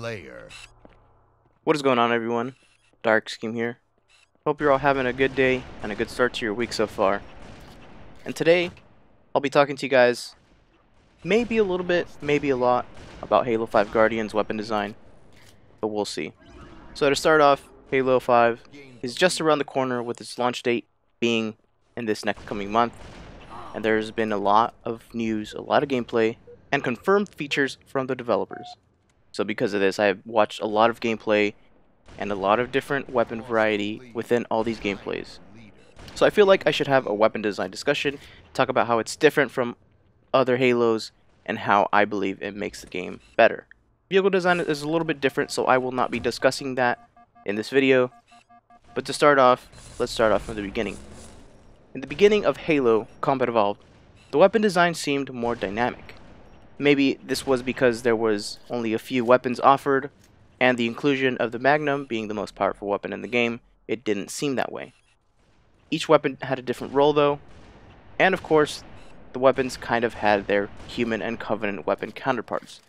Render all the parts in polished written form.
Slayer. What is going on, everyone? Dark Scheme here. Hope you're all having a good day and a good start to your week so far. And today, I'll be talking to you guys maybe a little bit, maybe a lot, about Halo 5 Guardians weapon design, but we'll see. So to start off, Halo 5 is just around the corner with its launch date being in this next coming month, and there's been a lot of news, a lot of gameplay, and confirmed features from the developers. So because of this, I have watched a lot of gameplay and a lot of different weapon variety within all these gameplays. So I feel like I should have a weapon design discussion, talk about how it's different from other Halos, and how I believe it makes the game better. Vehicle design is a little bit different, so I will not be discussing that in this video. But to start off, let's start off from the beginning. In the beginning of Halo Combat Evolved, the weapon design seemed more dynamic. Maybe this was because there was only a few weapons offered, and the inclusion of the Magnum being the most powerful weapon in the game, it didn't seem that way. Each weapon had a different role though, and of course, the weapons kind of had their human and Covenant weapon counterparts.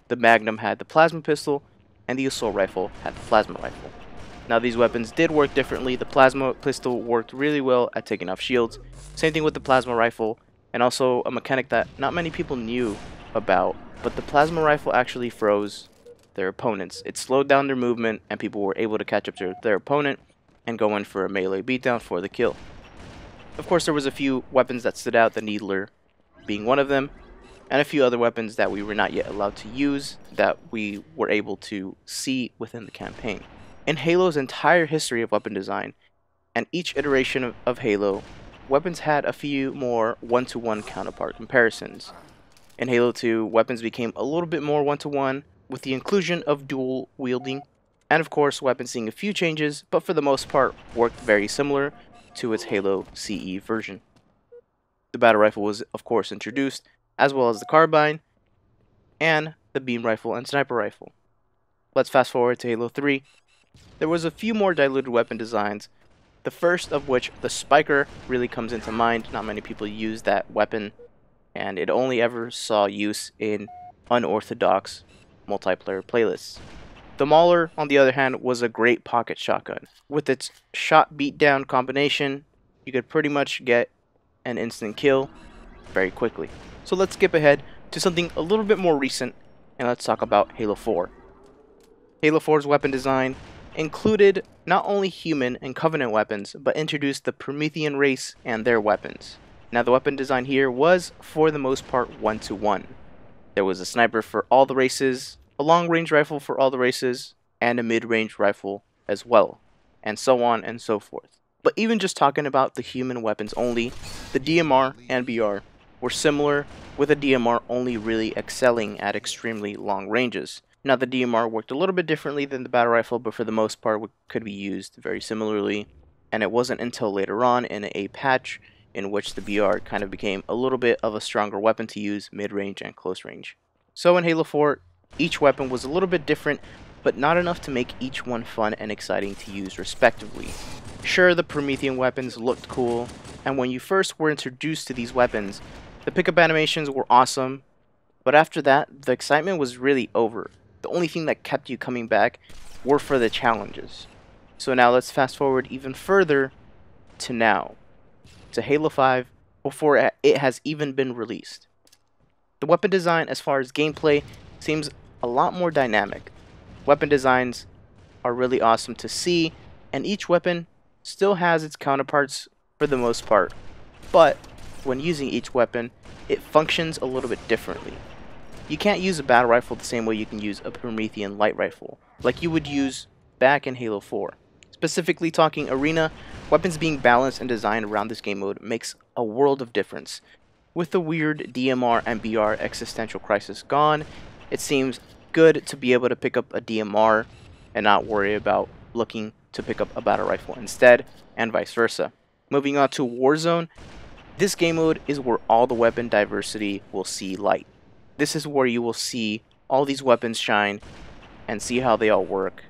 The Magnum had the plasma pistol, and the assault rifle had the plasma rifle. Now these weapons did work differently. The plasma pistol worked really well at taking off shields, same thing with the plasma rifle, and also a mechanic that not many people knew about, but the plasma rifle actually froze their opponents. It slowed down their movement, and people were able to catch up to their opponent and go in for a melee beatdown for the kill. Of course, there was a few weapons that stood out, the Needler being one of them, and a few other weapons that we were not yet allowed to use that we were able to see within the campaign. In Halo's entire history of weapon design, and each iteration of Halo, weapons had a few more one-to-one counterpart comparisons. In Halo 2, weapons became a little bit more one-to-one with the inclusion of dual wielding, and of course weapons seeing a few changes, but for the most part worked very similar to its Halo CE version. The battle rifle was of course introduced, as well as the carbine, and the beam rifle and sniper rifle. Let's fast forward to Halo 3. There was a few more diluted weapon designs, the first of which, the Spiker, really comes into mind. Not many people use that weapon, and it only ever saw use in unorthodox multiplayer playlists. The Mauler, on the other hand, was a great pocket shotgun. With its shot beatdown combination, you could pretty much get an instant kill very quickly. So let's skip ahead to something a little bit more recent, and let's talk about Halo 4. Halo 4's weapon design included not only human and Covenant weapons, but introduced the Promethean race and their weapons. Now the weapon design here was, for the most part, one-to-one. There was a sniper for all the races, a long-range rifle for all the races, and a mid-range rifle as well, and so on and so forth. But even just talking about the human weapons only, the DMR and BR were similar, with the DMR only really excelling at extremely long ranges. Now the DMR worked a little bit differently than the battle rifle, but for the most part could be used very similarly, and it wasn't until later on in a patch in which the BR kind of became a little bit of a stronger weapon to use mid-range and close range. So in Halo 4, each weapon was a little bit different, but not enough to make each one fun and exciting to use respectively. Sure, the Promethean weapons looked cool, and when you first were introduced to these weapons, the pickup animations were awesome, but after that, the excitement was really over. The only thing that kept you coming back were for the challenges. So now let's fast forward even further to now, to Halo 5 before it has even been released. The weapon design as far as gameplay seems a lot more dynamic. Weapon designs are really awesome to see, and each weapon still has its counterparts for the most part, but when using each weapon, it functions a little bit differently. You can't use a battle rifle the same way you can use a Promethean light rifle, like you would use back in Halo 4. Specifically talking arena, weapons being balanced and designed around this game mode makes a world of difference. With the weird DMR and BR existential crisis gone, it seems good to be able to pick up a DMR and not worry about looking to pick up a battle rifle instead, and vice versa. Moving on to Warzone, this game mode is where all the weapon diversity will see light. This is where you will see all these weapons shine and see how they all work.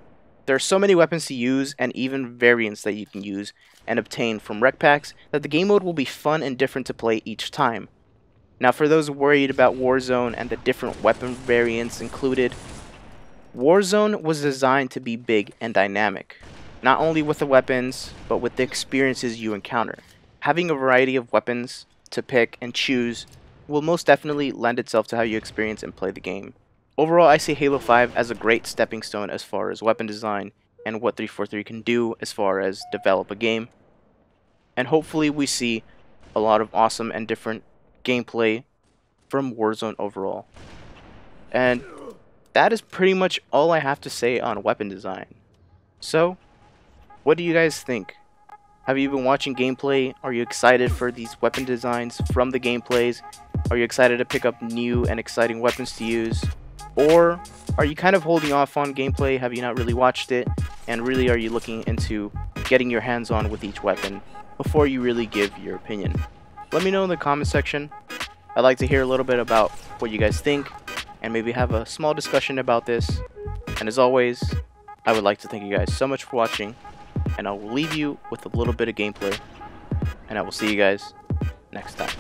There are so many weapons to use, and even variants that you can use and obtain from rec packs, that the game mode will be fun and different to play each time. Now for those worried about Warzone and the different weapon variants included, Warzone was designed to be big and dynamic, not only with the weapons, but with the experiences you encounter. Having a variety of weapons to pick and choose will most definitely lend itself to how you experience and play the game. Overall, I see Halo 5 as a great stepping stone as far as weapon design and what 343 can do as far as develop a game. And hopefully we see a lot of awesome and different gameplay from Warzone overall. And that is pretty much all I have to say on weapon design. So, what do you guys think? Have you been watching gameplay? Are you excited for these weapon designs from the gameplays? Are you excited to pick up new and exciting weapons to use? Or are you kind of holding off on gameplay? Have you not really watched it? And really, are you looking into getting your hands on with each weapon before you really give your opinion? Let me know in the comment section. I'd like to hear a little bit about what you guys think and maybe have a small discussion about this. And as always, I would like to thank you guys so much for watching, and I will leave you with a little bit of gameplay, and I will see you guys next time.